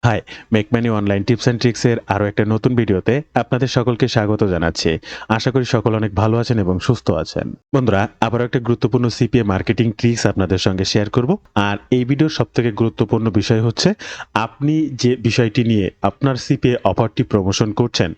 High, make money online tips and ট্রিক্সের আরও একটা নতুন ভিডিওতে আপনাদের সকলকে স্বাগত জানাচ্ছি। আশা করি সকল অনেক ভালো আছেন এবং সুস্থ আছেন। বন্ধুরা, আবারও একটা গুরুত্বপূর্ণ সিপিএ মার্কেটিং ট্রিক্স আপনাদের সঙ্গে শেয়ার করব। আর এই ভিডিওর সবথেকে গুরুত্বপূর্ণ বিষয় হচ্ছে আপনি যে বিষয়টি নিয়ে আপনার সিপিএ অফারটি প্রমোশন করছেন,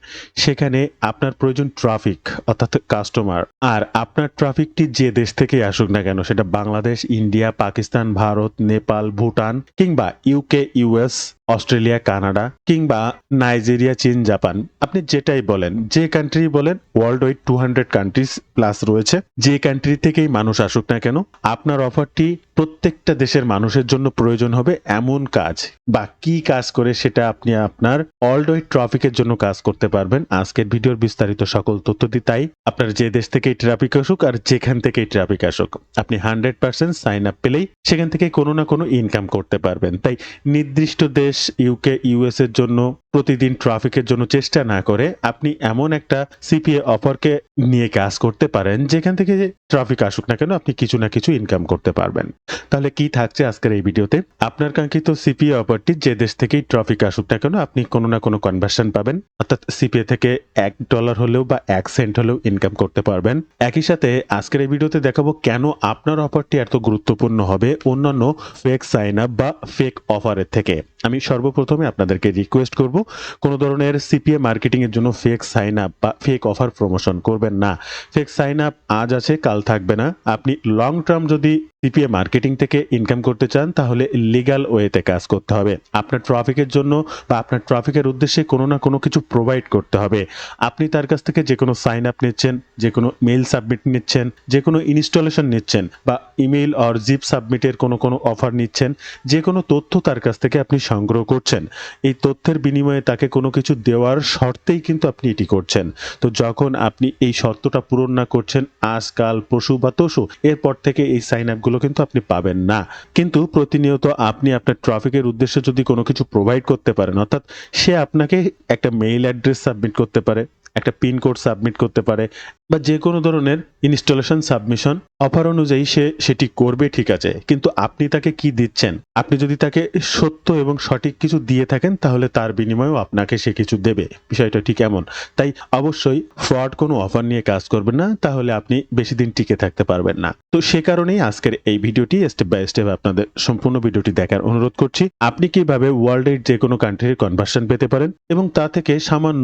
সেখানে আপনার প্রয়োজন ট্রাফিক অর্থাৎ কাস্টমার। আর আপনার ট্রাফিকটি যে দেশ থেকেই আসুক না কেন, সেটা বাংলাদেশ, ইন্ডিয়া, পাকিস্তান, ভারত, নেপাল, ভুটান কিংবা ইউকে, ইউএস, অস্ট্রেলিয়া, কানাডা কিংবা নাইজেরিয়া, চীন, জাপান, আপনি যেটাই বলেন, যে কান্ট্রি বলেন, ওয়ার্ল্ড ওয়াইড 200 কান্ট্রিজ প্লাস রয়েছে। যে কান্ট্রি থেকেই মানুষ আসুক না কেন, আপনার অফারটি প্রত্যেকটা দেশের মানুষের জন্য প্রয়োজন হবে এমন কাজ বা কি কাজ করে সেটা আপনি আপনার ওয়ার্ল্ড ওয়াইড ট্রাফিকের জন্য কাজ করতে পারবেন। আজকের ভিডিওর বিস্তারিত সকল তথ্য দিই। তাই আপনার যে দেশ থেকেই ট্রাফিক আসুক আর যেখান থেকেই ট্রাফিক আসুক, আপনি 100% সাইন আপ পেলেই সেখান থেকে কোনো না কোনো ইনকাম করতে পারবেন। তাই নির্দিষ্ট দেশ ইউকে, ইউএস এর জন্য প্রতিদিন ট্রাফিকের জন্য চেষ্টা না করে আপনি এমন একটা সিপিএ অফারকে নিয়ে কাজ করতে পারেন যেখান থেকে ট্রাফিক আসুক না কেন আপনি কিছু না কিছু ইনকাম করতে পারবেন। তাহলে কি থাকছে আজকের এই ভিডিওতে? আপনার কাঙ্ক্ষিত সিপিএ অফারটি যে দেশ থেকেই ট্রাফিক আসুক না কেন আপনি কোনো না কোনো কনভার্সন পাবেন, অর্থাৎ সিপিএ থেকে $1 হলেও বা 1 সেন্ট হলেও ইনকাম করতে পারবেন। একই সাথে আজকের এই ভিডিওতে দেখাবো কেন আপনার অফারটি এত গুরুত্বপূর্ণ হবে অন্যান্য ফেক সাইন আপ বা ফেক অফারের থেকে। আমি সর্বপ্রথমে আপনাদেরকে রিকোয়েস্ট করব, কোনো ধরনের সিপিএ মার্কেটিং এর জন্য ফেক সাইন আপ বা ফেক অফার প্রমোশন করবেন না। ফেক সাইন আপ আজ আছে কাল থাকবে না। আপনি লং টার্ম যদি সিপিএ মার্কেটিং থেকে ইনকাম করতে চান তাহলে লিগ্যাল ওয়েতে কাজ করতে হবে। আপনার ট্রাফিকের জন্য বা আপনার ট্রাফিকের উদ্দেশ্যে কোনো না কোনো কিছু প্রোভাইড করতে হবে। আপনি তার কাছ থেকে যে কোনো সাইন আপ নিচ্ছেন, যে কোনো মেইল সাবমিট নিচ্ছেন, যে কোনো ইনস্টলেশন নিচ্ছেন বা ইমেইল অর জিপ সাবমিটের কোনো অফার নিচ্ছেন, যে কোনো তথ্য তার কাছ থেকে আপনি সংগ্রহ করছেন। এই তথ্যের বিনিময়ে তাকে কোনো কিছু দেওয়ার শর্তেই কিন্তু আপনি এটি করছেন। তো যখন আপনি এই শর্তটা পূরণ না করছেন, আজ কাল পরশু বা তরশু, এরপর থেকে এই সাইন আপগুলো কিন্তু আপনি পাবেন না। কিন্তু প্রতিনিয়ত আপনি আপনার ট্রাফিকের উদ্দেশ্যে যদি কোনো কিছু প্রোভাইড করতে পারেন, অর্থাৎ সে আপনাকে একটা মেইল অ্যাড্রেস সাবমিট করতে পারে, একটা পিন কোড সাবমিট করতে পারে বা যে কোনো ধরনের ইনস্টলেশন সাবমিশন অফার অনুযায়ী সে সেটি করবে, ঠিক আছে, কিন্তু আপনি তাকে কি দিচ্ছেন? আপনি যদি তাকে সত্য এবং সঠিক কিছু দিয়ে থাকেন তাহলে তার বিনিময়েও আপনাকে সে কিছু দেবে। বিষয়টা ঠিক এমন। তাই অবশ্যই ফ্রড কোনো অফার নিয়ে কাজ করবেন না, তাহলে আপনি বেশি দিন টিকে থাকতে পারবেন না। তো সে কারণেই আজকের এই ভিডিওটি স্টেপ বাই স্টেপ আপনাদের সম্পূর্ণ ভিডিওটি দেখার অনুরোধ করছি। আপনি কিভাবে ওয়ার্ল্ডের যে কোনো কান্ট্রির কনভার্সন পেতে পারেন এবং তা থেকে সামান্য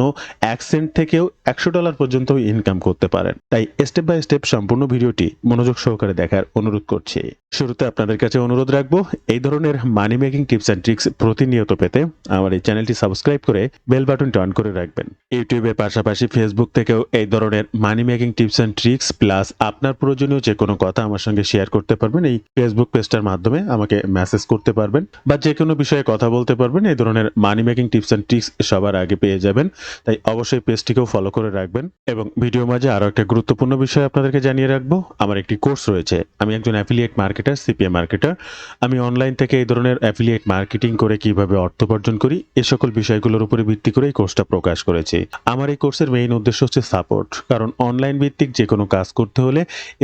1 সেন্ট থেকেও $100 পর্যন্ত ইনকাম করতে পারেন। তাই স্টেপ বাই স্টেপ সম্পূর্ণ ভিডিওটি মনোযোগ সহকারে দেখার অনুরোধ করছি। শুরুতে আপনাদের কাছে অনুরোধ রাখবো, এই ধরনের মানি মেকিং টিপস অ্যান্ড ট্রিক্স প্রতিনিয়ত পেতে আমার এই চ্যানেলটি সাবস্ক্রাইব করে বেল বাটনটি অন করে রাখবেন। ইউটিউবের পাশাপাশি ফেসবুক থেকেও এই ধরনের মানি making tips and tricks plus আপনার প্রয়োজনীয় যে কোনো কথা আমার সঙ্গে শেয়ার করতে পারবেন। এই ফেসবুক পেজটার মাধ্যমে আমাকে মেসেজ করতে পারবেন বা যে কোনো বিষয়ে কথা বলতে পারবেন। এই ধরনের মানি মেকিং টিপস অ্যান্ড ট্রিক্স সবার আগে পেয়ে যাবেন। তাই অবশ্যই পেজটিকেও ফলো করে রাখবেন। এবং ভিডিও মাঝে আরও একটা গুরুত্বপূর্ণ বিষয় আপনাদেরকে জানিয়ে রাখবো, আমার একটি কোর্স রয়েছে। আমি একজন অ্যাফিলিয়েট মার্কেটার, সিপিএ মার্কেটার। আমি অনলাইন থেকে এই ধরনের অ্যাফিলিয়েট মার্কেটিং করে কিভাবে অর্থ উপার্জন করি, এ সকল বিষয়গুলোর উপরে ভিত্তি করে এই কোর্সটা প্রকাশ করেছি। আমার এই কোর্সের মেইন উদ্দেশ্য হচ্ছে সাপোর্ট, কারণ অনলাইন ভিত্তিক যে কোনো কাজ করতে হলে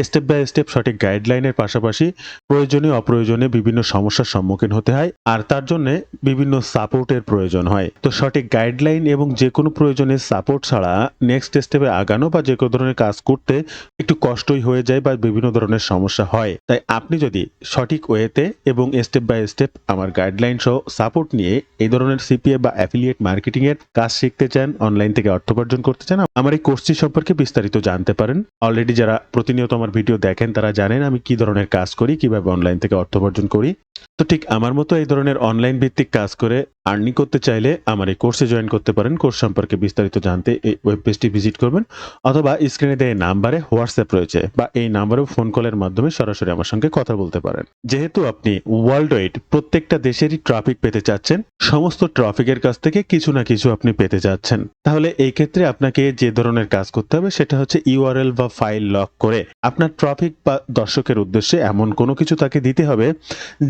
স্টেপ বাই স্টেপ সঠিক গাইডলাইনের পাশাপাশি প্রয়োজনীয় অপ্রয়োজনীয় বিভিন্ন সমস্যার সম্মুখীন হতে হয়, আর তার জন্য বিভিন্ন সাপোর্টের প্রয়োজন হয়। তো সঠিক গাইডলাইন এবং যে কোনো প্রয়োজনে সাপোর্ট ছাড়া নেক্সট স্টেপে আগানো বা যে কোনো ধরনের কাজ করতে একটু কষ্টই হয়ে যায় বা বিভিন্ন ধরনের সমস্যা হয়। তাই আপনি যদি সঠিক ওয়েতে এবং স্টেপ বাই স্টেপ আমার গাইডলাইন সহ সাপোর্ট নিয়ে এই ধরনের সিপিএ বা অ্যাফিলিয়েট মার্কেটিং এর কাজ শিখতে চান, অনলাইন থেকে অর্থ উপার্জন করতে চান, আমার এই কোর্সটি সম্পর্কে বিস্তারিত জানতে পারেন। অলরেডি যারা প্রতিনিয়ত আমার ভিডিও দেখেন তারা জানেন আমি কি ধরনের কাজ করি, কিভাবে অনলাইন থেকে অর্থ উপার্জন করি। তো ঠিক আমার মতো এই ধরনের অনলাইন ভিত্তিক কাজ করে আর্নিং করতে চাইলে আমার এই কোর্সে জয়েন করতে পারেন। কোর্স সম্পর্কে বিস্তারিত জানতে এই ওয়েব পেজটি ভিজিট করবেন অথবা স্ক্রিনে দেওয়া নাম্বারে হোয়াটসঅ্যাপ রয়েছে বা এই নাম্বারেও ফোন কলের মাধ্যমে সরাসরি আমার সঙ্গে কথা বলতে পারেন। যেহেতু আপনি ওয়ার্ল্ড ওয়াইড প্রত্যেকটা দেশেরই ট্রাফিক পেতে চাচ্ছেন, সমস্ত ট্রাফিকের কাছ থেকে কিছু না কিছু আপনি পেতে চাচ্ছেন, তাহলে এই ক্ষেত্রে আপনাকে যে ধরনের কাজ করতে হবে সেটা হচ্ছে ইউআরএল বা ফাইল লক করে আপনার ট্রাফিক বা দর্শকের উদ্দেশ্যে এমন কোনো কিছু তাকে দিতে হবে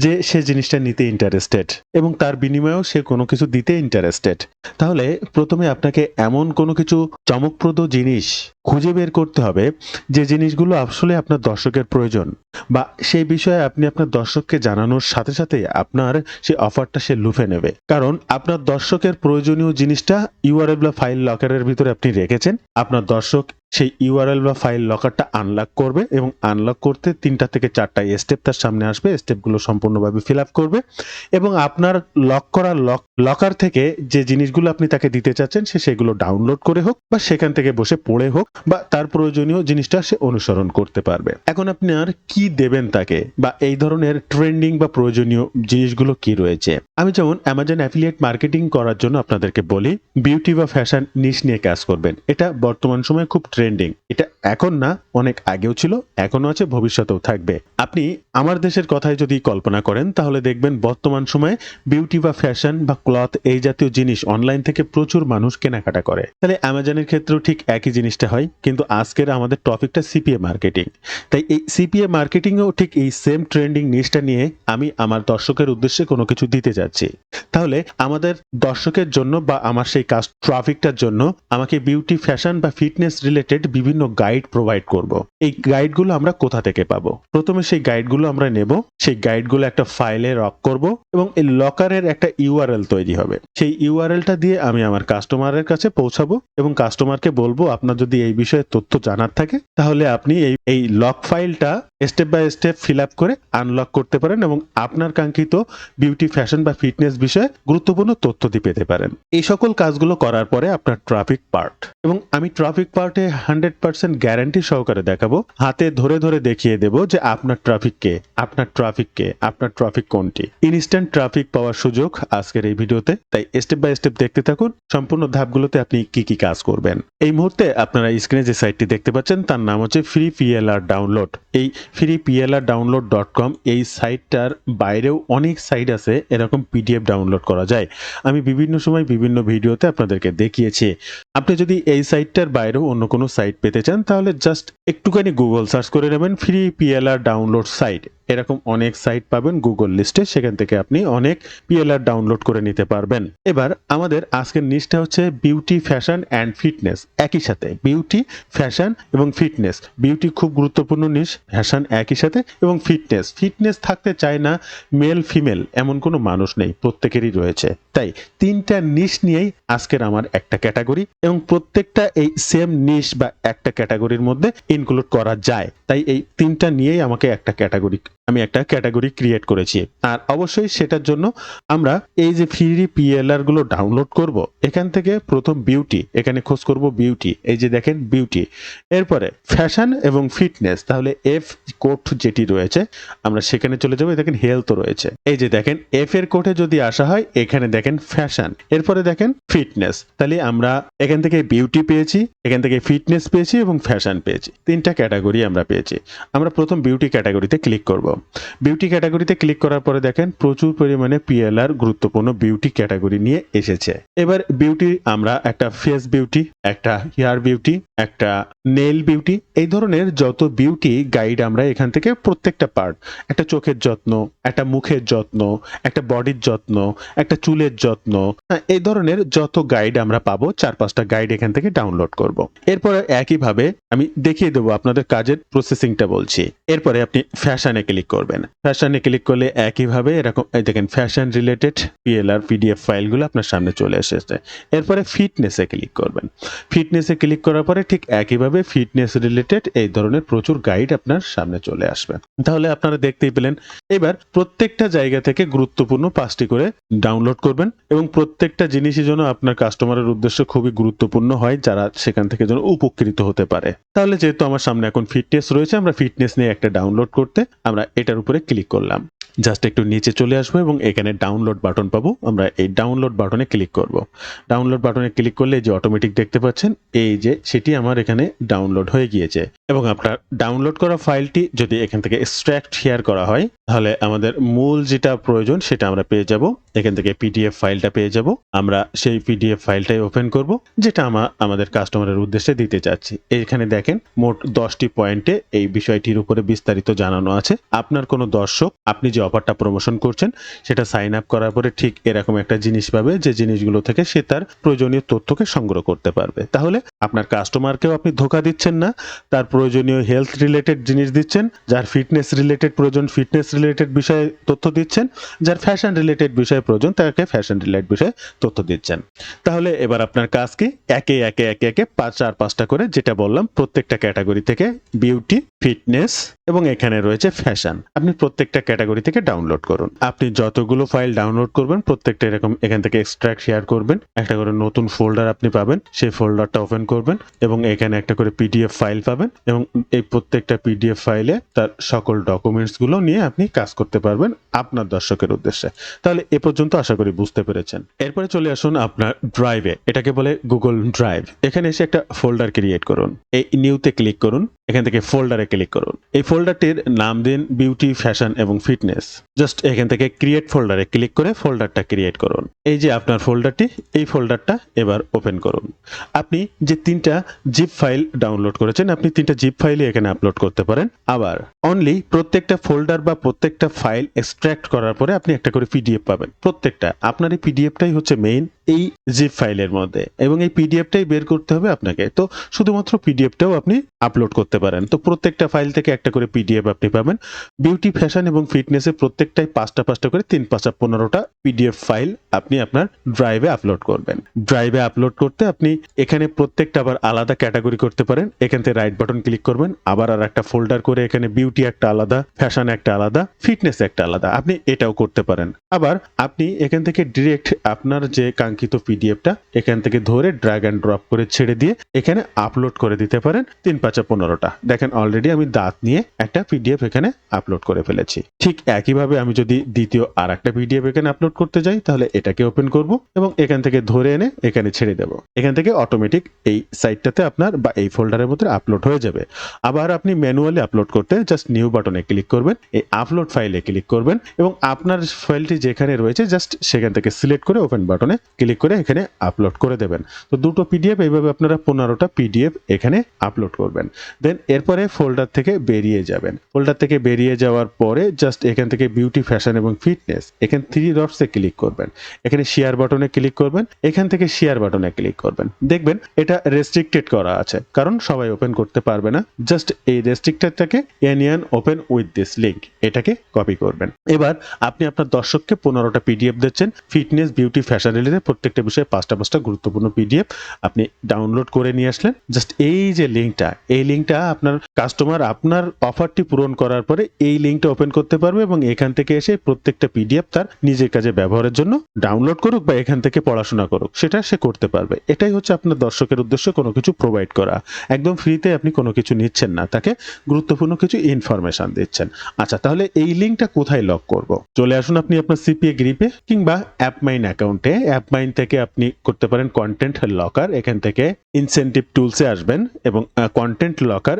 যে সে জিনিসটা নিতে ইন্টারেস্টেড এবং তার বিনিময়েও সে কোনো কিছু দিতে ইন্টারেস্টেড, তাহলে প্রথমে আপনাকে এমন কোনো কিছু চমকপ্রদ জিনিস খুঁজে বের করতে হবে যে জিনিসগুলো আসলে আপনার দর্শকের প্রয়োজন, বা সেই বিষয়ে আপনি আপনার দর্শককে জানানোর সাথে সাথে আপনার সেই অফারটা সে লুফে নেবে। কারণ আপনার দর্শকের প্রয়োজনীয় জিনিসটা ইউআরএল বা ফাইল লকারের ভিতরে আপনি রেখেছেন। আপনার দর্শক সেই ইউআরএল বা ফাইল লকারটা আনলক করবে এবং আনলক করতে 3টা থেকে 4টা স্টেপ তার সামনে আসবে। স্টেপগুলো সম্পূর্ণভাবে ফিল আপ করবে এবং আপনার লক করা লকার থেকে যে জিনিসগুলো আপনি তাকে দিতে চাচ্ছেন সে সেগুলো ডাউনলোড করে হোক বা সেখান থেকে বসে পড়ে হোক বা তার প্রয়োজনীয় জিনিসটা সে অনুসরণ করতে পারবে। এখন আপনি আর কি দেবেন তাকে, বা এই ধরনের ট্রেন্ডিং বা প্রয়োজনীয় জিনিসগুলো কি রয়েছে। আমি যেমন অ্যামাজন অ্যাফিলিয়েট মার্কেটিং করার জন্য আপনাদেরকে বলি বিউটি বা ফ্যাশন নিশ নিয়ে কাজ করবেন। এটা বর্তমান সময়ে খুব ট্রেন্ডিং। এটা এখন না, অনেক আগেও ছিল, এখনো আছে, ভবিষ্যতেও থাকবে। আপনি আমার দেশের কথায় যদি কল্পনা করেন তাহলে দেখবেন বর্তমান সময়ে বিউটি বা ফ্যাশন বা ক্লথ এই জাতীয় জিনিস অনলাইন থেকে প্রচুর মানুষ কেনাকাটা করে। তাহলে অ্যামাজনের ক্ষেত্রেও ঠিক একই জিনিসটা হয়, কিন্তু আজকের আমাদের টপিকটা সিপিএ মার্কেটিং। তাই এই সিপিএ মার্কেটিংয়েও ঠিক এই সেম ট্রেন্ডিং নিশটা নিয়ে আমি আমার দর্শকের উদ্দেশ্যে কোনো কিছু দিতে যাচ্ছি। তাহলে আমাদের দর্শকের জন্য বা আমার সেই কাজ ট্রাফিকটার জন্য আমাকে বিউটি ফ্যাশন বা ফিটনেস রিলেটেড বিভিন্ন গাইড প্রোভাইড করব। এই গাইডগুলো আমরা কোথা থেকে পাবো? প্রথমে সেই গাইডগুলো আমরা নেব, সেই গাইডগুলো একটা ফাইলে লক করব এবং এই লকারের একটা ইউআরএল তৈরি হবে। সেই ইউআরএলটা দিয়ে আমি আমার কাস্টমারের কাছে পৌঁছাবো এবং কাস্টমারকে বলবো আপনার যদি এই বিষয়ে তথ্য জানার থাকে তাহলে আপনি এই লক ফাইলটা step by step fill up করে আনলক করতে পারেন এবং আপনার কাঙ্ক্ষিত বিউটি ফ্যাশন বা ফিটনেস বিষয়ে গুরুত্বপূর্ণ তথ্য দিতে পারেন। এই সকল কাজগুলো করার পরে আপনার ট্রাফিক পার্ট, এবং আমি ট্রাফিক পার্টে 100% গ্যারান্টি সহকারে দেখাবো, হাতে ধরে ধরে দেখিয়ে দেব যে আপনার ট্রাফিক কোনটি। ইনস্ট্যান্ট ট্রাফিক পাওয়ার সুযোগ আজকের এই ভিডিওতে, তাই স্টেপ বাই স্টেপ দেখতে থাকুন। সম্পূর্ণ ধাপগুলোতে আপনি কি কি কাজ করবেন। এই মুহূর্তে আপনারা স্ক্রিনে যে সাইটটি দেখতে পাচ্ছেন তার নাম হচ্ছে ফ্রি পিএলআর ডাউনলোড। এই ফ্রি পিএলআর ডাউনলোড.com এই সাইটটার বাইরেও অনেক সাইট আছে, এরকম পিডিএফ ডাউনলোড করা যায়। আমি বিভিন্ন সময় বিভিন্ন ভিডিওতে আপনাদেরকে দেখিয়েছি। আপনি যদি এই সাইটটার বাইরেও অন্য কোনো সাইট পেতে চান তাহলে জাস্ট একটুখানি গুগল সার্চ করে নেবেন ফ্রি পিএলআর ডাউনলোড সাইট। এরকম অনেক সাইট পাবেন গুগল লিস্টে, সেখান থেকে আপনি অনেক পিএলআর ডাউনলোড করে নিতে পারবেন। এবার আমাদের আজকের নিশটা হচ্ছে বিউটি ফ্যাশন অ্যান্ড ফিটনেস। একই সাথে বিউটি ফ্যাশন এবং ফিটনেস। বিউটি খুব গুরুত্বপূর্ণ নিশ, ফ্যাশন একই সাথে, এবং ফিটনেস থাকতে চায় না মেল ফিমেল এমন কোনো মানুষ নেই, প্রত্যেকেরই রয়েছে। তাই 3টা নিশ নিয়েই আজকের আমার একটা ক্যাটাগরি, এবং প্রত্যেকটা এই সেম নিশ বা একটা ক্যাটাগরির মধ্যে ইনক্লুড করা যায়। তাই এই 3টা নিয়েই আমাকে আমি একটা ক্যাটাগরি ক্রিয়েট করেছি। আর অবশ্যই সেটার জন্য আমরা এই যে ফ্রি পিএলআর গুলো ডাউনলোড করব, এখান থেকে প্রথম বিউটি, এখানে খোঁজ করব বিউটি, এই যে দেখেন বিউটি, এরপরে ফ্যাশন এবং ফিটনেস, তাহলে এফ কোড যেটি রয়েছে আমরা সেখানে চলে যাবো। দেখেন হেলথ রয়েছে, এই যে দেখেন এফ এর কোডে যদি আসা হয় এখানে দেখেন ফ্যাশন, এরপরে দেখেন ফিটনেস। তাহলে আমরা এখান থেকে বিউটি পেয়েছি, এখান থেকে ফিটনেস পেয়েছি এবং ফ্যাশন পেয়েছি, 3টা ক্যাটাগরি আমরা পেয়েছি। আমরা প্রথম বিউটি ক্যাটাগরিতে ক্লিক করব। বিউটি ক্যাটাগরিতে ক্লিক করার পরে দেখেন প্রচুর পরিমাণে পিএলআর গুরুত্বপূর্ণ বিউটি ক্যাটাগরি নিয়ে এসেছে। এবার বিউটি আমরা একটা ফেস বিউটি, একটা হেয়ার বিউটি, একটা নেল বিউটি, এই ধরনের যত বিউটি গাইড আমরা এখান থেকে প্রত্যেকটা পার্ট, একটা চোখের যত্ন, একটা মুখের যত্ন, একটা বডির যত্ন, একটা চুলের যত্ন, এই ধরনের যত গাইড আমরা পাবো 4-5টা গাইড এখান থেকে ডাউনলোড করব। এরপরে একইভাবে আমি দেখিয়ে দেবো আপনাদের কাজের প্রসেসিংটা বলছি। এরপরে আপনি ফ্যাশনে ক্লিক করবেন। ফ্যাশনে ক্লিক করলে একইভাবে এরকম দেখেন ফ্যাশন রিলেটেড পিএলআর পিডিএফ ফাইলগুলো আপনার সামনে চলে এসেছে। এরপরে ফিটনেসে ক্লিক করবেন। ফিটনেসে ক্লিক করার পরে ঠিক একইভাবে ফিটনেস রিলেটেড এই ধরনের প্রচুর গাইড আপনার সামনে চলে আসবে। তাহলে আপনারা দেখতেই পেলেন। এবার প্রত্যেকটা জায়গা থেকে গুরুত্বপূর্ণ 5টি করে ডাউনলোড করবেন এবং প্রত্যেকটা জিনিসই যেন আপনার কাস্টমারের উদ্দেশ্যে খুবই গুরুত্বপূর্ণ হয়, যারা সেখান থেকে যেন উপকৃত হতে পারে। তাহলে যেহেতু আমার সামনে এখন ফিটনেস রয়েছে, আমরা ফিটনেস নিয়ে একটা ডাউনলোড করতে আমরা এটার উপরে ক্লিক করলাম। জাস্ট একটু নিচে চলে আসবো এবং এখানে ডাউনলোড বাটন পাবো। আমরা এই ডাউনলোড বাটনে ক্লিক করব। ডাউনলোড বাটনে ক্লিক করলে যে অটোমেটিক দেখতে পাচ্ছেন এই যে সেটি আমার এখানে ডাউনলোড হয়ে গিয়েছে, এবং আপনার ডাউনলোড করা ফাইলটি যদি এখান থেকে এক্সট্রাক্ট শেয়ার করা হয় তাহলে আমাদের মূল যেটা প্রয়োজন সেটা আমরা পেয়ে যাব। এখান থেকে পিডিএফ ফাইলটা পেয়ে যাব। আমরা সেই পিডিএফ ফাইলটাই ওপেন করব যেটা আমাদের কাস্টমারের উদ্দেশ্যে দিতে চাচ্ছি। এখানে দেখেন মোট 10টি পয়েন্টে এই বিষয়টির উপরে বিস্তারিত জানানো আছে। আপনার কোনো দর্শক আপনি যে অফারটা প্রমোশন করছেন সেটা সাইন আপ করার পরে ঠিক এরকম একটা জিনিস পাবে, যে জিনিসগুলো থেকে সে তার প্রয়োজনীয় তথ্যকে সংগ্রহ করতে পারবে। তাহলে আপনার কাস্টমারকেও আপনি ধোকা দিচ্ছেন না, তার প্রয়োজনীয় হেলথ রিলেটেড জিনিস দিচ্ছেন, যার ফিটনেস রিলেটেড প্রয়োজন ফিটনেস রিলেটেড বিষয়ে তথ্য দিচ্ছেন, যার ফ্যাশন রিলেটেড বিষয়ে প্রয়োজন তাকে ফ্যাশন রিলেটেড বিষয়ে তথ্য দিচ্ছেন। তাহলে এবার আপনার কাজ কি, একে একে একে একে 4-5টা করে, যেটা বললাম প্রত্যেকটা ক্যাটাগরি থেকে বিউটি, ফিটনেস এবং এখানে রয়েছে ফ্যাশন, আপনি প্রত্যেকটা ক্যাটাগরি থেকে ডাউনলোড করুন। আপনি যতগুলো ফাইল ডাউনলোড করবেন প্রত্যেকটা এরকম এখান থেকে এক্সট্রাক্ট শেয়ার করবেন, একটা করে নতুন ফোল্ডার আপনি পাবেন, সেই ফোল্ডারটা ওপেন করবেন এবং এখানে একটা করে পিডিএফ ফাইল পাবেন এবং এই প্রত্যেকটা পিডিএফ ফাইলে তার সকল ডকুমেন্টস গুলো নিয়ে আপনি কাজ করতে পারবেন আপনার দর্শকের উদ্দেশ্যে। তাহলে এ পর্যন্ত আশা করি বুঝতে পেরেছেন। এরপরে চলে আসুন আপনার ড্রাইভে, এটাকে বলে গুগল ড্রাইভ। এখানে এসে একটা ফোল্ডার ক্রিয়েট করুন, এই নিউতে ক্লিক করুন, এখান থেকে ফোল্ডারে ক্লিক করুন, এই ফোল্ডারটির নাম দিন বিউটি, ফ্যাশন এবং ফিটনেস। জাস্ট এখান থেকে ক্রিয়েট ফোল্ডারে ক্লিক করে ফোল্ডারটা ক্রিয়েট করুন। এই যে আপনার ফোল্ডারটি, এই ফোল্ডারটা এবার ওপেন করুন। আপনি যে 3টা জিপ ফাইল ডাউনলোড করেছেন আপনি 3টা জিপ ফাইলই এখানে আপলোড করতে পারেন। আবার অনলি প্রত্যেকটা ফোল্ডার বা প্রত্যেকটা ফাইল এক্সট্রাক্ট করার পরে আপনি একটা করে পিডিএফ পাবেন। প্রত্যেকটা আপনার এই পিডিএফটাই হচ্ছে মেইন এই জিপ ফাইলের মধ্যে, এবং এই পিডিএফটাই বের করতে হবে আপনাকে। তো শুধুমাত্র পিডিএফটাও আপনি আপলোড করতে পারেন। তো প্রত্যেকটা ফাইল থেকে একটা করে পিডিএফ আপনি পাবেন। বিউটি, ফ্যাশন এবং ফিটনেসের প্রত্যেকটাই 5টা করে 3-5-15টা পিডিএফ ফাইল আপনি আপনার ড্রাইভে আপলোড করবেন। ড্রাইভে আপলোড করতে আপনি এখানে প্রত্যেকটা আবার আলাদা ক্যাটাগরি করতে পারেন। এখান থেকে রাইট বাটন ক্লিক করবেন, আবার আর একটা ফোল্ডার করে এখানে বিউটি একটা আলাদা, ফ্যাশন একটা আলাদা, ফিটনেস একটা আলাদা, আপনি এটাও করতে পারেন। আবার আপনি এখান থেকে ডিরেক্ট আপনার যে কাঙ্ক্ষিত পিডিএফটা এখান থেকে ধরে ড্র্যাগ অ্যান্ড ড্রপ করে ছেড়ে দিয়ে এখানে আপলোড করে দিতে পারেন 3-5-15টা। দেখেন অলরেডি আমি দাঁত নিয়ে একটা পিডিএফ এখানে আপলোড করে ফেলেছি। ঠিক একইভাবে আমি যদি দ্বিতীয় আর একটা পিডিএফ এখানে আপলোড করতে যাই তাহলে এটাকে ওপেন করব এবং এখান থেকে ধরে এনে এখানে ছেড়ে দেব। এখান থেকে অটোমেটিক এই সাইটটাতে আপনার বা এই ফোল্ডারের মধ্যে আপলোড হয়ে যাবে। আবার আপনি ম্যানুয়ালি আপলোড করতে জাস্ট নিউ বাটনে ক্লিক করবেন, এই আপলোড ফাইলে ক্লিক করবেন এবং আপনার ফাইলটি যেখানে রয়েছে জাস্ট সেখান থেকে সিলেক্ট করে ওপেন বাটনে ক্লিক করে এখানে আপলোড করে দেবেন। তো দুটো পিডিএফ এইভাবে আপনারা 15টা পিডিএফ এখানে আপলোড করবেন। দেন এরপরে ফোল্ডার থেকে বেরিয়ে যাবেন। ফোল্ডার থেকে বেরিয়ে যাওয়ার পরে জাস্ট এখান থেকে বিউটি, ফ্যাশন এবং ফিটনেস এখানে 3 ডটসে ক্লিক করবেন, এখানে শেয়ার বাটনে ক্লিক করবেন, এখান থেকে শেয়ার বাটনে ক্লিক করবেন। দেখবেন এটা রেস্ট্রিক্টেড করা আছে কারণ সবাই ওপেন করতে পারবে না। জাস্ট এই রেস্ট্রিক্টেডটাকে এনিয়ান ওপেন উইথ দিস লিংক এটাকে কপি করবেন। এবার আপনি আপনার দর্শককে 15টা পিডিএফ দিচ্ছেন, ফিটনেস, বিউটি, ফ্যাশন রিলেটেড প্রত্যেকটা বিষয়ে 5টা গুরুত্বপূর্ণ পিডিএফ আপনি ডাউনলোড করে নিয়ে আসলেন। জাস্ট এই যে লিংকটা, এই লিংকটা আপনার কাস্টমার আপনার অফারটি পূরণ করার পরে এই লিংকটা ওপেন করতে পারবে এবং এখান থেকে এসে প্রত্যেকটা পিডিএফ তার নিজের কাজে ব্যবহারের জন্য ডাউনলোড করুক বা এখান থেকে পড়াশোনা করুক, সেটা সে করতে পারবে। এটাই হচ্ছে আপনার দর্শকের উদ্দেশ্যে কোনো কিছু প্রোভাইড করা। একদম ফ্রিতে আপনি কোনো কিছু নিচ্ছেন না, তাকে গুরুত্বপূর্ণ কিছু ইনফরমেশন দিচ্ছেন। আচ্ছা, তাহলে এই লিংকটা কোথায় লক করব? চলে আসুন আপনি আপনার সিপিএ গ্রিপে কিংবা অ্যাপমাইন অ্যাকাউন্টে। অ্যাপমাইন থেকে আপনি করতে পারেন কন্টেন্ট লকার, এখান থেকে ইনসেন্টিভ টুলসে আসবেন এবং কন্টেন্ট লকার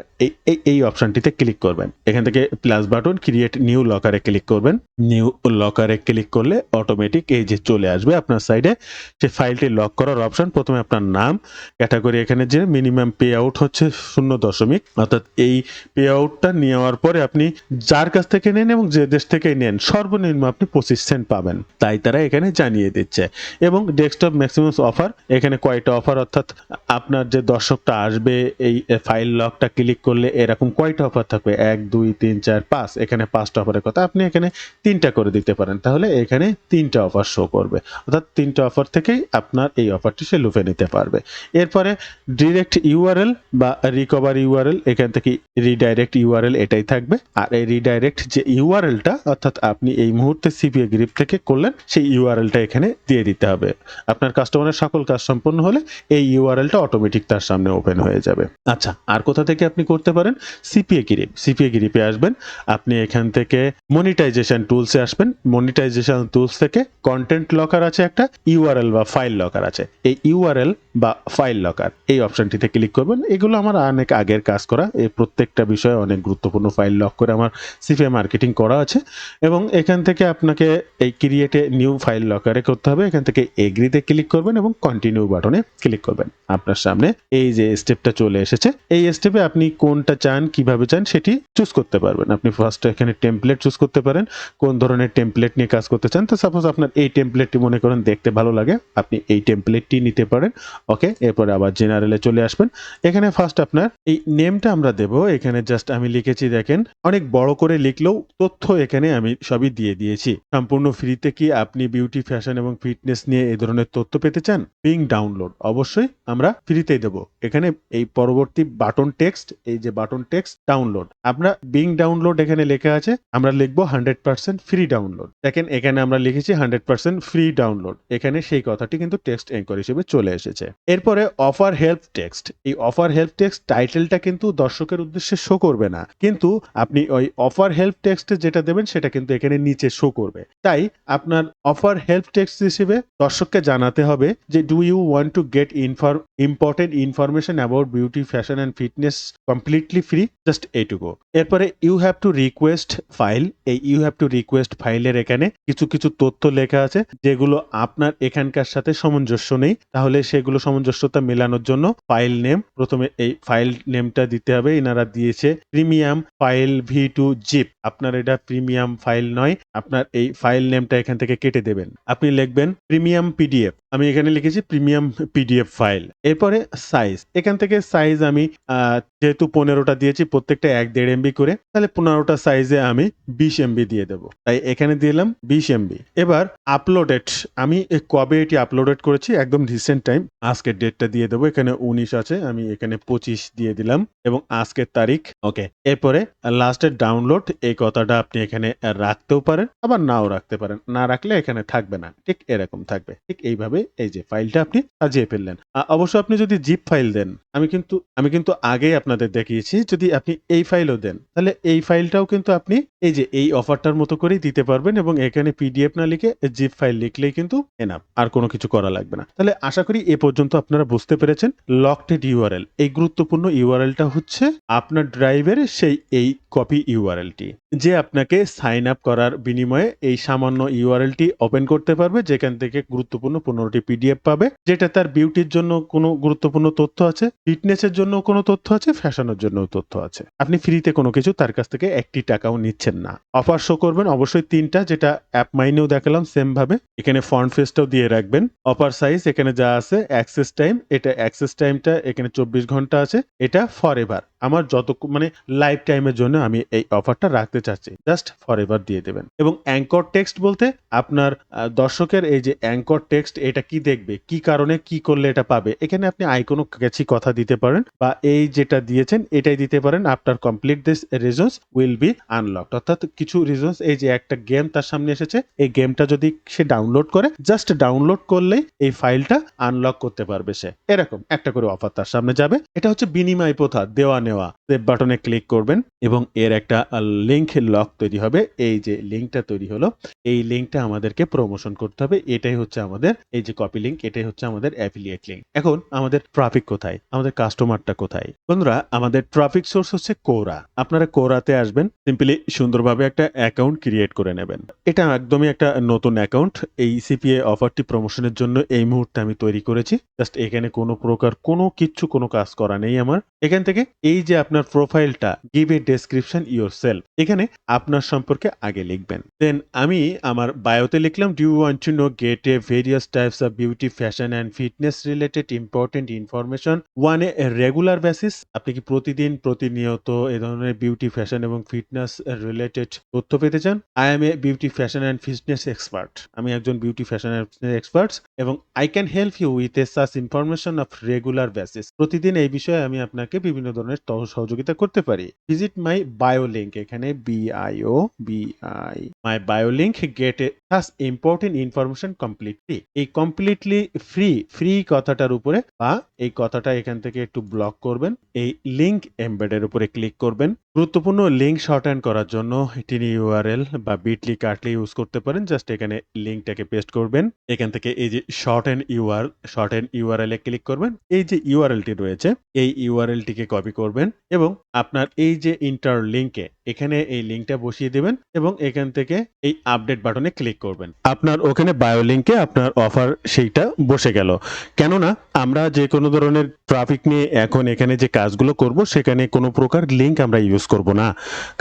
এই অপশনটিতে ক্লিক করবেন। এখান থেকে প্লাস বাটন ক্রিয়েট নিউ লকারে ক্লিক করবেন। নিউ লকারে ক্লিক করলে অটোমেটিক এই যে চলে আসবে আপনার সাইডে সে ফাইলটি লক করার অপশন। প্রথমে আপনার নাম, ক্যাটাগরি, এখানে যে মিনিমাম পে আউট হচ্ছে 0 অর্থাৎ এই পে আউটটা নেওয়ার পরে আপনি যার কাছ থেকে নেন এবং যে দেশ থেকে নেন সর্বনিম্ন আপনি 25 সেন্ট পাবেন, তাই তারা এখানে জানিয়ে দিচ্ছে। এবং ডেস্কটপ ম্যাক্সিমাম অফার, এখানে কয়টা অফার অর্থাৎ আপনার যে দর্শকটা আসবে এই ফাইল লকটা ক্লিক করলে এরকম কয়টা অফার থাকবে, 1 2 3 4 5, এখানে 5টা অফারের কথা, আপনি এখানে 3টা করে দিতে পারেন, তাহলে এখানে 3টা অফার শো করবে। অর্থাৎ 3টা অফার থেকেই আপনার এই অফারটি সে লুফে নিতে পারবে। এরপরে ডিরেক্ট ইউআরএল বা রিকভার ইউআরএল, এখান থেকে রিডাইরেক্ট ইউআরএল এটাই থাকবে। আর এই রিডাইরেক্ট যে ইউআরএলটা অর্থাৎ আপনি এই মুহূর্তে সিপিএ গ্রিপ থেকে করলেন সেই ইউআরএলটা এখানে দিয়ে দিতে হবে। আপনার কাস্টমারের সকল কাজ সম্পন্ন হলে এই ইউআরএলটা অটোমেটিক তার সামনে ওপেন হয়ে যাবে। আচ্ছা, আর কোথা থেকে আপনি করতে পারেন? CPA grip. সিপিএ গ্রিপে আসবেন, আপনি এখান থেকে মনিটাইজেশন টুলসে আসবেন। মনিটাইজেশন টুলস থেকে কন্টেন্ট লকার আছে একটা, ইউআরএল বা ফাইল লকার আছে। এই ইউআরএল বা ফাইল লকার এই অপশনটিতে ক্লিক করবেন। এগুলো আমার অনেক আগের কাজ করা, এই প্রত্যেকটা বিষয়ে অনেক গুরুত্বপূর্ণ ফাইল লক করে আমার সিপিএ মার্কেটিং করা আছে। এবং এখান থেকে আপনাকে এই ক্রিয়েটে নিউ ফাইল লকারে করতে হবে। এখান থেকে এগ্রিতে ক্লিক করবেন এবং কন্টিনিউ বাটনে ক্লিক করবেন। আপনার সামনে এই যে স্টেপটা চলে এসেছে, এই স্টেপে আপনি কোনটা চান, কিভাবে চান সেটি চুজ করতে পারবেন। আপনি ফার্স্ট এখানে টেমপ্লেট চুজ করতে পারেন, কোন ধরনের টেমপ্লেট নিয়ে কাজ করতে চান। তো সাপোজ আপনার এই টেমপ্লেটটি মনে করেন দেখতে ভালো লাগে, আপনি এই টেমপ্লেটটি নিতে পারেন। ওকে, এরপরে আবার জেনারেলে চলে আসবেন। এখানে ফার্স্ট আপনার এই নেমটা আমরা দেব। এখানে জাস্ট আমি লিখেছি, দেখেন অনেক বড় করে লিখলেও তথ্য এখানে আমি সবই দিয়ে দিয়েছি। সম্পূর্ণ ফ্রিতে কি আপনি বিউটি, ফ্যাশন এবং ফিটনেস নিয়ে এই ধরনের তথ্য পেতে চান? বিং ডাউনলোড অবশ্যই আমরা ফ্রিতেই দেব। এখানে এই পরবর্তী বাটন টেক্সট, এই যে বাটন টেক্সট ডাউনলোড, আমরা বিং ডাউনলোড এখানে লেখা আছে, আমরা লিখবো 100% ফ্রি ডাউনলোড। দেখেন এখানে আমরা লিখেছি 100% ফ্রি ডাউনলোড, এখানে সেই কথাটি কিন্তু টেক্সট অ্যাঙ্কর হিসেবে চলে এসেছে। এরপরে অফার হেল্প টেক্সট, এই অফার হেল্প টেক্সট টাইটেলটা কিন্তু দর্শকের উদ্দেশ্যে শো করবে না, কিন্তু আপনি ওই অফার হেল্প টেক্সটে যেটা দেবেন সেটা কিন্তু এখানে নিচে শো করবে। তাই আপনার অফার হেল্প টেক্সট হিসেবে দর্শককে জানাতে হবে যে do you want to get important information about beauty, fashion and fitness completely free, just এইটুকু। এরপরে you have to request file, এই ইউ হ্যাভ টু রিকোয়েস্ট ফাইলের এখানে কিছু কিছু তথ্য লেখা আছে যেগুলো আপনার এখানকার সাথে সামঞ্জস্য নেই, তাহলে সেগুলো সামঞ্জস্যতা মেলানোর জন্য ফাইল নেম, প্রথমে এই ফাইল নেমটা দিতে হবে। এনারা দিয়েছে প্রিমিয়াম ফাইল V2 জিপ, আপনার এটা প্রিমিয়াম ফাইল নয়, আপনার এই ফাইল নেমটা এখান থেকে কেটে দেবেন। আপনি লিখবেন প্রিমিয়াম পিডিএফ, আমি এখানে লিখেছি প্রিমিয়াম পিডিএফ ফাইল। এরপরে সাইজ, এখান থেকে সাইজ আমি যেহেতু 15টা দিয়েছি, প্রত্যেকটা 1.5 MB করে, তাহলে 15টা সাইজে আমি 20 MB দিয়ে দেবো, তাই এখানে দিলাম 20 MB। এবার আপলোডেড, আমি কবে এটি আপলোডেড করেছি একদম রিসেন্ট টাইম, আজকের ডেটটা দিয়ে দেবো। এখানে 19 আছে, আমি এখানে 25 দিয়ে দিলাম এবং আজকের তারিখ। ওকে, এরপরে লাস্টের ডাউনলোড, এই কথাটা আপনি এখানে রাখতেও পারেন আবার নাও রাখতে পারেন, না রাখলে এখানে থাকবে না, ঠিক এরকম থাকবে। ঠিক এইভাবে এই যে ফাইলটা আপনি সাজিয়ে ফেললেন। অবশ্য আপনি যদি জিপ ফাইল দেন, আমি কিন্তু আগেই আপনাদের দেখিয়েছি, যদি আপনি এই ফাইলও দেন তাহলে এই ফাইলটাও কিন্তু আপনি এই যে এই অফারটার মতো করেই দিতে পারবেন এবং এখানে পিডিএফ না লিখে জিপ ফাইল লিখলেই কিন্তু এনাফ, আর কোনো কিছু করা লাগবে না। তাহলে আশা করি এ পর্যন্ত আপনারা বুঝতে পেরেছেন। লকড ইউআরএল, এই গুরুত্বপূর্ণ ইউআরএলটা হচ্ছে আপনার ড্রাইভের সেই এই কপি ইউআরএলটি, যে আপনাকে সাইন আপ করার বিনিময়ে এই সামান্য ইউআরএলটি ওপেন করতে পারবে, যেখান থেকে গুরুত্বপূর্ণ 15টি পিডিএফ পাবে, যেটা তার বিউটির জন্য কোনো গুরুত্বপূর্ণ তথ্য আছে, ফিটনেসের জন্য কোনো তথ্য আছে, ফ্যাশনের জন্য তথ্য আছে। আপনি ফ্রিতে কোনো কিছু তার কাছ থেকে 1 টাকাও নিচ্ছেন না। অফার শো করবেন অবশ্যই 3টা, যেটা অ্যাপ মাইনেও দেখালাম সেম ভাবে। এখানে ফন্ট ফেসটাও দিয়ে রাখবেন। অফার সাইজ এখানে যা আছে, অ্যাক্সেস টাইম, এটা অ্যাক্সেস টাইমটা এখানে 24 ঘন্টা আছে, এটা ফরএভার, আমার যত মানে লাইফ টাইমের জন্য আমি এই অফারটা রাখতে চাচ্ছি, জাস্ট ফরএভার দিয়ে দেবেন। এবং অ্যাঙ্কর টেক্সট বলতে আপনার দর্শকের এই যে অ্যাঙ্কর টেক্সট, এটা কি দেখবে, কি কারণে কি করলে এটা পাবে, এখানে আপনি আইকনও কিছু কথা দিতে পারেন, বা এই যেটা দিয়েছেন এটাই দিতে পারেন। After complete this reasons will be unlocked, অর্থাৎ কিছু রিজনস, এই যে একটা গেম তার সামনে এসেছে, এই গেমটা যদি সে ডাউনলোড করে, জাস্ট ডাউনলোড করলেই এই ফাইলটা আনলক করতে পারবে সে। এরকম একটা করে অফার তার সামনে যাবে। এটা হচ্ছে বিনিময় প্রথা, দেওয়া নেওয়া। সেভ বাটনে ক্লিক করবেন এবং এর একটা লিংক লক তৈরি হবে। এই যে লিংকটা তৈরি হলো, এই লিংকটা আমাদেরকে প্রমোশন করতে হবে। এটাই হচ্ছে আমাদের এই যে কপি লিংক, এটাই হচ্ছে আমাদের অ্যাফিলিয়েট লিংক। এখন আমাদের ট্রাফিক কোথায়, আমাদের কাস্টমারটা কোথায়? বন্ধুরা, আমাদের ট্রাফিক সোর্স হচ্ছে কোরা। আপনারা কোরাতে আসবেন, সিম্পলি সুন্দরভাবে একটা অ্যাকাউন্ট ক্রিয়েট করে নেবেন। এটা একদমই একটা নতুন অ্যাকাউন্ট, এই সিপিএ অফারটি প্রমোশনের জন্য এই মুহূর্তে আমি তৈরি করেছি। জাস্ট এখানে কোনো প্রকার কোনো কাজ করা নেই আমার। এখান থেকে এই যে আপনার প্রোফাইলটা, গিভ এ ডেসক্রিপশন ইয়োরসেলফ, এখানে আপনার সম্পর্কে আগে লিখবেন। দেন আমি আমার বায়োতে লিখলাম, do you want to know get a various types of beauty, fashion and fitness related important information on a regular basis. আপনি কি প্রতিদিন প্রতিনিয়ত এ ধরনের বিউটি, ফ্যাশন এবং ফিটনেস রিলেটেড তথ্য পেতে চান? I am a beauty, fashion and fitness expert, আমি একজন beauty, fashion and fitness expert এবং I can help you with a such information of regular basis. প্রতিদিন এই বিষয়ে আমি আপনাকে বিভিন্ন ধরনের সহযোগিতা করতে পারি। ভিজিট মাই বায়ো লিঙ্ক, এখানে my bio link, get a such important information completely. এই কমপ্লিটলি ফ্রি কথাটার উপরে, বা এই কথাটা এখান থেকে একটু ব্লক করবেন, এই লিঙ্ক এমবেডের উপরে ক্লিক করবেন। গুরুত্বপূর্ণ লিঙ্ক শর্টহ্যান্ড করার জন্য টিনি ইউআরএল বা বিটলি কাটলি ইউজ করতে পারেন। জাস্ট এখানে লিঙ্কটাকে পেস্ট করবেন। এখান থেকে এই যে শর্টহ্যান্ড ইউআরএল এ ক্লিক করবেন। এই যে ইউআরএলটি রয়েছে এই ইউআরএলটিকে কপি করবেন এবং আপনার এই যে ইন্টার লিঙ্কে এখানে এই লিঙ্কটা বসিয়ে দেবেন এবং এখান থেকে এই আপডেট বাটনে ক্লিক করবেন। আপনার ওখানে বায়ো লিঙ্কে আপনার অফার সেইটা বসে গেল। কেননা আমরা যে কোনো ধরনের ট্রাফিক নিয়ে এখন এখানে যে কাজগুলো করব সেখানে কোনো প্রকার লিঙ্ক আমরা ইউজ করব না।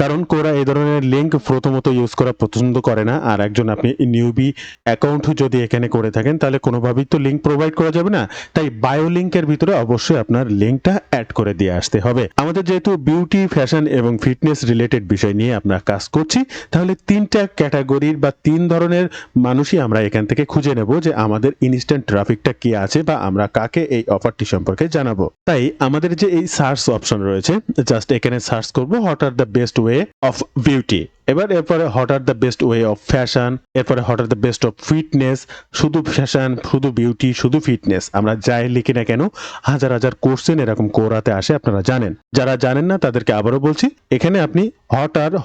কারণ কোরা এই ধরনের লিঙ্ক প্রথমত ইউজ করা পছন্দ করে না। আর একজন আপনি নিউবি অ্যাকাউন্ট যদি এখানে করে থাকেন তাহলে কোনোভাবেই তো লিঙ্ক প্রোভাইড করা যাবে না। তাই বায়ো লিঙ্কের ভিতরে অবশ্যই আপনার লিঙ্কটা অ্যাড করে দিয়ে আসতে হবে। আমাদের যেহেতু বিউটি, ফ্যাশন এবং ফিটনেস রিলেটেড বিষয় নিয়ে আমরা কাজ করছি, তাহলে 3টা ক্যাটাগরির বা 3 ধরনের মানুষই আমরা এখান থেকে খুঁজে নেব যে আমাদের ইনস্ট্যান্ট ট্রাফিকটা কি আছে বা আমরা কাকে এই অফারটি সম্পর্কে জানাবো। তাই আমাদের যে এই সার্চ অপশন রয়েছে, জাস্ট এখানে সার্চ করব what are the best way of beauty. এরপরে what are the best way of fashion, এরপরে what are the best of fitness. শুধু ফ্যাশন, শুধু বিউটি, শুধু ফিটনেস আমরা যাই লিখি না কেন হাজার হাজার কোশ্চেন এরকম কোরাতে আসে, আপনারা জানেন। যারা জানেন না তাদেরকে আবারও বলছি, এখানে আপনি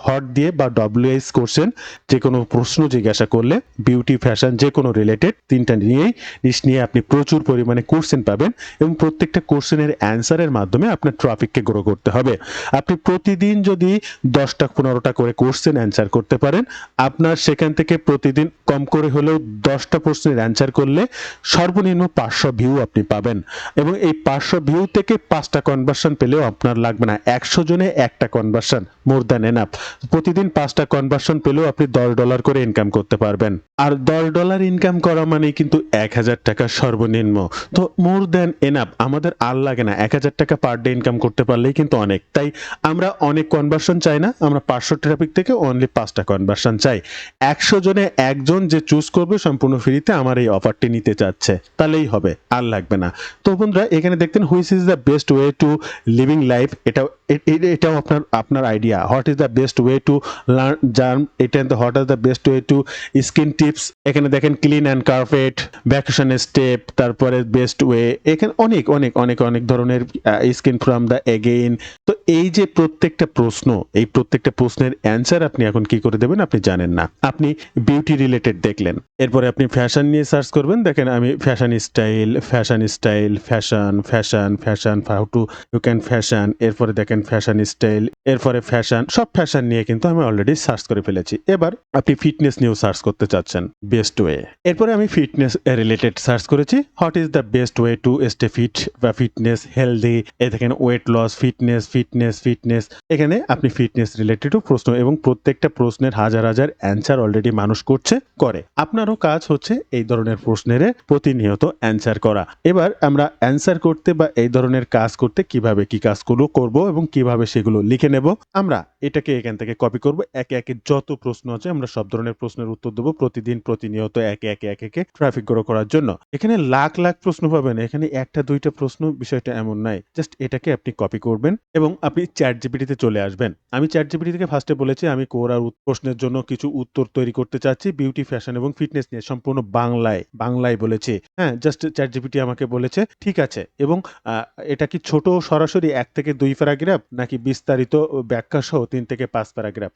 হট দিয়ে বা ডব্লিউএস কোশ্চেন যে কোনো প্রশ্ন জিজ্ঞাসা করলে বিউটি, ফ্যাশন যে কোনো রিলেটেড 3টা লিস্ট নিয়ে আপনি প্রচুর পরিমাণে কোশ্চেন পাবেন এবং প্রত্যেকটা কোশ্চেনের অ্যান্সারের মাধ্যমে আপনার ট্রাফিককে গ্রো করতে হবে। আপনি প্রতিদিন যদি 10টা 15টা করে কোশ্চেন অ্যান্সার করতে পারেন, আপনার সেখান থেকে প্রতিদিন কম করে হলেও 10টা প্রশ্নের অ্যান্সার করলে সর্বনিম্ন 500 ভিউ আপনি পাবেন এবং এই 500 ভিউ থেকে 5টা কনভার্সন পেলেও আপনার লাগবে না। 100 জনে একটা কনভার্সন মোর দ্যান এনাফ। প্রতিদিন 5টা কনভার্সন পেলেও আপনি $10 করে ইনকাম করতে পারবেন। আর $10 ইনকাম করা মানে কিন্তু 1000 টাকা সর্বনিম্ন। তো মোর দ্যান এনাফ, আমাদের আর লাগে না। 1000 টাকা পার ডে ইনকাম করতে পারলেই কিন্তু অনেক। তাই আমরা অনেক কনভার্সন চাই না, আমরা 500 ট্রাফিক থেকে অনলি 5টা কনভার্সন চাই। 100 জনে একজন যে চুজ করবে সম্পূর্ণ ফ্রিতে আমার এই অফারটি নিতে চাচ্ছে, তাহলেই হবে, আর লাগবে না। তো বন্ধুরা এখানে দেখতেন which is the best way to living life, এটাও আপনার idea. What is the best way to learn journey, এটা what is the best way to skin tips. এখানে দেখেন clean and carpet, vacation step, তারপরে বেস্ট ওয়ে, এখানে অনেক অনেক অনেক অনেক ধরনের স্কিন ফ্রম দ্য এগেইন। তো এই যে প্রত্যেকটা প্রশ্ন, এই প্রত্যেকটা প্রশ্নের অ্যান্সার আপনি এখন কি করে দেবেন আপনি জানেন না। আপনি বিউটি রিলেটেড দেখলেন, এরপরে আপনি ফ্যাশন নিয়ে সার্চ করবেন। দেখেন আমি fashion style, how to you can fashion, এরপরে দেখেন ফ্যাশন স্টাইল, এরপরে ফ্যাশন, সব ফ্যাশন নিয়ে কিন্তু আমি অলরেডি সার্চ করে ফেলেছি। এবার আপনি ফিটনেস নিয়েও সার্চ করতে চাচ্ছেন, বেস্ট ওয়ে। এরপরে আমি ফিটনেস রিলেটেড সার্চ করেছি, what is the best way to stay fit বা ফিটনেস হেলদি। এ দেখেন ওয়েট লস, ফিটনেস। এখানে আপনি ফিটনেস রিলেটেডও প্রশ্ন এবং প্রত্যেকটা প্রশ্নের হাজার হাজার অ্যান্সার অলরেডি মানুষ করে। আপনারও কাজ হচ্ছে এই ধরনের প্রশ্নের প্রতিনিয়ত অ্যান্সার করা। এবার আমরা অ্যান্সার করতে বা এই ধরনের কাজ করতে কিভাবে কি কাজগুলো করব এবং কিভাবে সেগুলো লিখে নেব, আমরা এটাকে এখান থেকে কপি করব। একে একে যত প্রশ্ন আছে আমরা সব ধরনের প্রশ্নের উত্তর দেবো প্রতিদিন প্রতিনিয়ত একে একে ট্রাফিক গ্রো করার জন্য। এখানে লাখ লাখ প্রশ্ন পাবেন, এখানে একটা দুইটা প্রশ্ন, বিষয়টা এমন নাই। জাস্ট এটাকে আপনি কপি করবেন এবং আপনি চ্যাট জিপিটিতে চলে আসবেন। আমি চ্যাট জিপিটি থেকে ফার্স্টে বলেছি আমি কোরার প্রশ্নের জন্য কিছু উত্তর তৈরি করতে চাচ্ছি বিউটি, ফ্যাশন এবং ফিটনেস নিয়ে, সম্পূর্ণ বাংলায় বলেছি। হ্যাঁ, জাস্ট চ্যাট জিপিটি আমাকে বলেছে ঠিক আছে। এবং এটা কি ছোট সরাসরি 1 থেকে 2 প্যারাগ্রাফ নাকি বিস্তারিত ব্যাখ্যা সহ 3 থেকে 5 প্যারাগ্রাফ,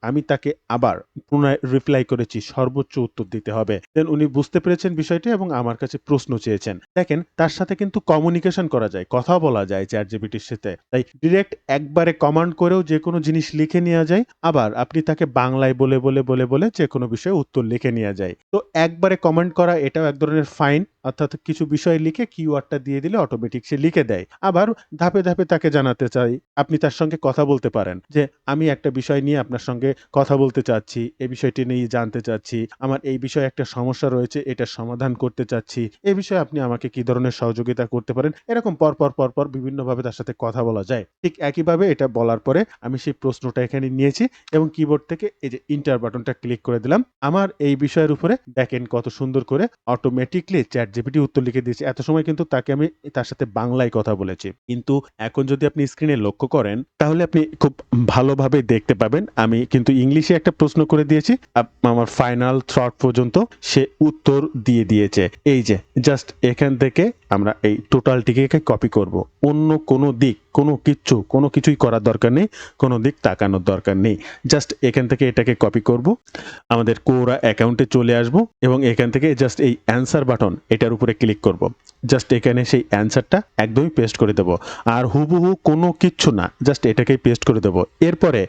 আমি তাকে আবার পুনরায় রিপ্লাই করেছি সর্বোচ্চ উত্তর দিতে হবে। দেন উনি বুঝতে পেরেছেন বিষয়টি এবং আমার কাছে প্রশ্ন চেয়েছেন। দেখেন তার সাথে কিন্তু কমিউনিকেশন করা যায়, কথা বলা যায় চ্যাট জিপিটির সাথে। তাই ডিরেক্ট একবারে কমান্ড করেও যে কোনো জিনিস লিখে নেওয়া যায়, আবার আপনি তাকে বাংলায় বলে যে কোনো বিষয়ে উত্তর লিখে নেওয়া যায়। তো একবারে কমান্ড করা এটাও এক ধরনের ফাইন, অর্থাৎ কিছু বিষয় লিখে কিওয়ার্ডটা দিয়ে দিলে অটোমেটিক সে লিখে দেয়। আবার ধাপে ধাপে তাকে জানাতে চাই, আপনি তার সঙ্গে কথা বলতে পারেন যে আমি একটা বিষয় নিয়ে আপনার সঙ্গে কথা বলতে চাচ্ছি, এই বিষয়টি নিয়ে জানতে চাচ্ছি, আমার এই বিষয়ে একটা সমস্যা রয়েছে, এটা সমাধান করতে চাচ্ছি, এই বিষয়ে আপনি আমাকে কি ধরনের সহযোগিতা করতে পারেন। এরকম পরপর বিভিন্নভাবে তার সাথে কথা বলা যায়। ঠিক একইভাবে এটা বলার পরে আমি সেই প্রশ্নটা এখানে নিয়েছি এবং কিবোর্ড থেকে এই যে ইন্টার বাটনটা ক্লিক করে দিলাম। আমার এই বিষয়ের উপরে দেখেন কত সুন্দর করে অটোমেটিকলি চ্যাট জিপিটি উত্তর লিখে দিয়েছে। এত সময় কিন্তু তাকে আমি তার সাথে বাংলায় কথা বলেছি, কিন্তু এখন যদি আপনি স্ক্রিনে লক্ষ্য করেন তাহলে আপনি খুব ভালোভাবে দেখতে পাবেন আমি কিন্তু ইংলিশে একটা প্রশ্ন করে দিয়েছি, আমার ফাইনাল থট পর্যন্ত সে উত্তর দিয়ে দিয়েছে। এই যে জাস্ট এখান থেকে আমরা এই টোটালটিকে কপি করব, অন্য কোনো দিক কোনো কিছুই করার দরকার নেই, কোনো দিক তাকানোর দরকার নেই। জাস্ট এখান থেকে এটাকে কপি করব, আমাদের কোরা অ্যাকাউন্টে চলে আসব এবং এখান থেকে জাস্ট এই অ্যান্সার বাটন এটার উপরে ক্লিক করব। জাস্ট এখানে সেই অ্যান্সারটা একদমই পেস্ট করে দেব, আর হুবহু কোনো কিচ্ছু না, জাস্ট এটাকেই পেস্ট করে দেব। এরপরে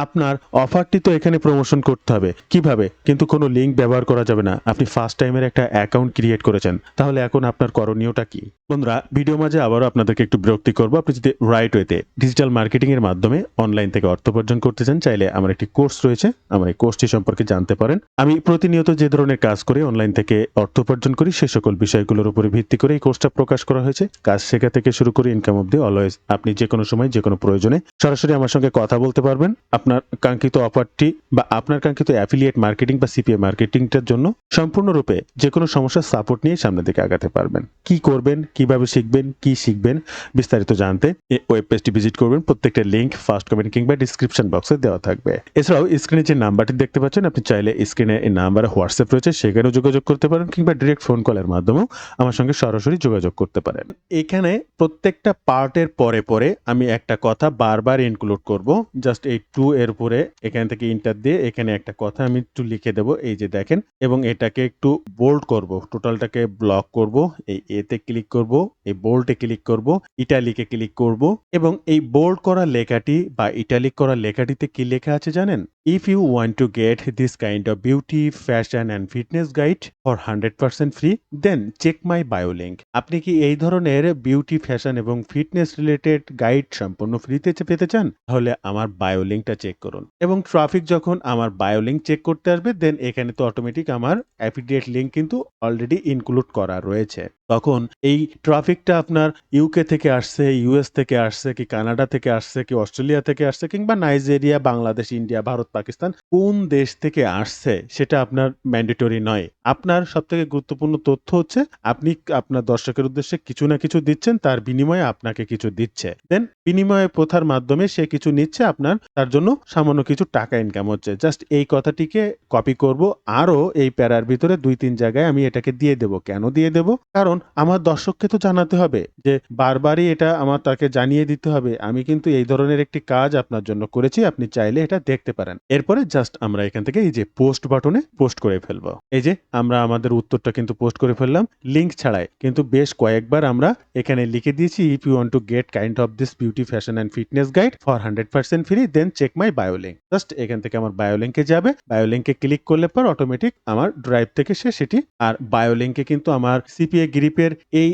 আপনার অফারটি তো এখানে প্রমোশন করতে হবে। কিভাবে? কিন্তু কোনো লিঙ্ক ব্যবহার করা যাবে না। আপনি ফার্স্ট টাইমের একটা অ্যাকাউন্ট ক্রিয়েট করেছেন, তাহলে এখন আপনার করণীয়টা কি? বন্ধুরা, ভিডিও মাঝে আবারও আপনাদেরকে একটু বিরক্তি করবো। আপনি যদি রাইট ওয়েতে ডিজিটাল মার্কেটিং এর মাধ্যমে অনলাইন থেকে অর্থ উপার্জন করতে চান, চাইলে আমার একটি কোর্স রয়েছে, আমার এই কোর্সটি সম্পর্কে জানতে পারেন। আমি প্রতিনিয়ত যে ধরনের কাজ করে অনলাইন থেকে অর্থ উপার্জন করি, সে সকল বিষয়গুলোর উপরে ভিত্তি করে এই কোর্সটা প্রকাশ করা হয়েছে। কাজ শেখা থেকে শুরু করে ইনকাম অবধি অলওয়েজ আপনি যে কোনো সময় যে কোনো প্রয়োজনে সরাসরি আমার সঙ্গে কথা বলতে পারবেন। আপনার কাঙ্ক্ষিত অফারটি বা আপনার কাঙ্ক্ষিত অ্যাফিলিয়েট মার্কেটিং বা সিপিএ মার্কেটিংটার জন্য সম্পূর্ণরূপে যে কোনো সমস্যার সাপোর্ট নিয়ে সামনের দিকে আগাতে পারবেন। কি করবেন, কিভাবে শিখবেন, কি শিখবেন, বিস্তারিত জানতে এই ওয়েব পেজটি ভিজিট করবেন। প্রত্যেকটা লিংক ফার্স্ট কমেন্ট কিংবা ডিসক্রিপশন বক্সে দেওয়া থাকবে। এছাড়াও স্ক্রিনে যে নাম্বারটি দেখতে পাচ্ছেন, আপনি চাইলে স্ক্রিনে এই নাম্বারে হোয়াটসঅ্যাপ রয়েছে, সেখানেও যোগাযোগ করতে পারেন কিংবা ডিরেক্ট ফোন কলের মাধ্যমেও আমার সঙ্গে সরাসরি যোগাযোগ করতে পারেন। এখানে প্রত্যেকটা পার্টের পরে পরে আমি একটা কথা বারবার ইনক্লুড করব। জাস্ট এই টু এর উপরে এখান থেকে ইন্টার দিয়ে এখানে একটা কথা আমি একটু লিখে দেব, এই যে দেখেন, এবং এটাকে একটু বোল্ড করব, টোটালটাকে ব্লক করব, এই এতে ক্লিক করব, এই বোল্ডে ক্লিক করব, ইটালিকে ক্লিক করব, এবং এই বোল্ড করা লেখাটি বা ইটালিক করা লেখাটিতে কি লেখা আছে জানেন? If you want to get this kind of beauty, fashion and fitness guide for 100% free, then check my bio link. আপনি কি এই ধরনের বিউটি, ফ্যাশন এবং ফিটনেস রিলেটেড গাইড সম্পূর্ণ ফ্রিতে পেতে চান? তাহলে আমার বায়ো লিঙ্কটা চেক করুন। এবং ট্রাফিক যখন আমার বায়ো লিঙ্ক চেক করতে আসবে, দেন এখানে তো অটোমেটিক আমার অ্যাফিলিয়েট লিঙ্ক কিন্তু অলরেডি ইনক্লুড করা রয়েছে। তখন এই ট্রাফিকটা আপনার ইউকে থেকে আসছে, ইউএস থেকে আসছে, কি কানাডা থেকে আসছে, কি অস্ট্রেলিয়া থেকে আসছে, কিংবা নাইজেরিয়া, বাংলাদেশ, ইন্ডিয়া, ভারত, পাকিস্তান, কোন দেশ থেকে আসছে সেটা আপনার ম্যান্ডেটরি নয়। আপনার সবথেকে গুরুত্বপূর্ণ তথ্য হচ্ছে আপনি আপনার দর্শকের উদ্দেশ্যে কিছু না কিছু দিচ্ছেন, তার বিনিময়ে আপনাকে কিছু দিচ্ছে, দেন বিনিময় প্রথার মাধ্যমে সে কিছু নিচ্ছে, আপনার তার জন্য সামান্য কিছু টাকা ইনকাম হচ্ছে। জাস্ট এই কথাটিকে কপি করব, আরও এই প্যারার ভিতরে 2-3 জায়গায় আমি এটাকে দিয়ে দেব। কেন দিয়ে দেব? কারণ আমার দর্শককে তো জানাতে হবে যে বারবারই এটা আমার তাকে জানিয়ে দিতে হবে আমি কিন্তু এই ধরনের একটি কাজ আপনার জন্য করেছি, আপনি চাইলে এটা দেখতে পারেন। এরপরে জাস্ট আমরা এখান থেকে এই যে পোস্ট বাটনে পোস্ট করে ফেলবো। এই যে আমরা আমাদের উত্তরটা কিন্তু পোস্ট করে ফেললাম লিংক ছাড়াই, কিন্তু বেশ কয়েকবার আমরা এখানে লিখে দিয়েছি, if you want to get kind of this beauty, fashion and fitness guide for 100% ফ্রি, then check my bio link. Just এখান থেকে আমার বায়ো লিঙ্কে যাবে, বায়ো লিঙ্কে ক্লিক করলে পর অটোমেটিক আমার ড্রাইভ থেকে সে সেটি, আর বায়ো লিঙ্কে কিন্তু আমার সিপিএ গ্রিপের এই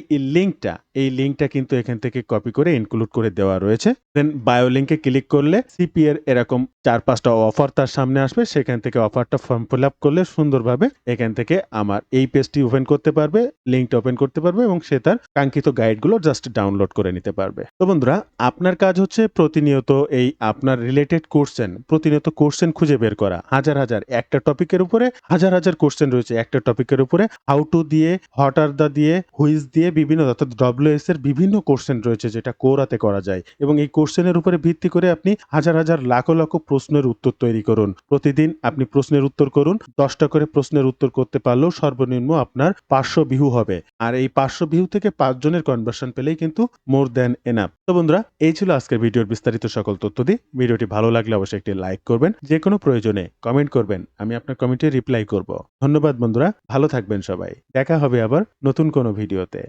লিঙ্কটা কিন্তু এখান থেকে কপি করে ইনক্লুড করে দেওয়া রয়েছে। দেন বায়ো লিঙ্কে ক্লিক করলে সিপি এর এরকম 4-5টা অফার তার সামনে আসবে, সেখান থেকে অফারটা ফর্ম ফিল আপ করলে সুন্দরভাবে এখান থেকে আমার এই পেজটি ওপেন করতে পারবে, লিঙ্কটা ওপেন করতে পারবে এবং সে তার কাঙ্ক্ষিত গাইডগুলো জাস্ট ডাউনলোড করে নিতে পারবে। তো বন্ধুরা, আপনার কাজ হচ্ছে প্রতিনিয়ত এই আপনার রিলেটেড কোশ্চেন, প্রতিনিয়ত কোশ্চেন খুঁজে বের করা। হাজার একটা টপিকের উপরে হাজার কোশ্চেন রয়েছে, একটা টপিকের উপরে হাউ টু দিয়ে, হোয়াট আর দা দিয়ে, হুইজ দিয়ে, বিভিন্ন অর্থাৎ ডব্লিউএস এর বিভিন্ন কোশ্চেন রয়েছে যেটা কোরাতে করা যায়, এবং এই কোশ্চেনের উপরে ভিত্তি করে আপনি হাজার লাখ প্রশ্নের উত্তর তৈরি করুন। প্রতিদিন আপনি প্রশ্নের উত্তর করুন, 10টা করে প্রশ্নের উত্তর করতে পারলেও সর্বনিম্ন আপনার 500 ভিউ হবে, আর এই 500 ভিউ থেকে 5 জনের কনভার্সন পেলেই কিন্তু মোর দ্যান এনাফ। তো বন্ধুরা, এই ছিল আজকের ভিডিওর বিস্তারিত সকল তথ্য দিয়ে। ভিডিওটি ভালো লাগলে অবশ্যই একটি লাইক করবেন, যে কোনো প্রয়োজনে কমেন্ট করবেন, আমি আপনার কমেন্টে রিপ্লাই করব। ধন্যবাদ বন্ধুরা, ভালো থাকবেন সবাই, দেখা হবে আবার নতুন কোনো ভিডিওতে।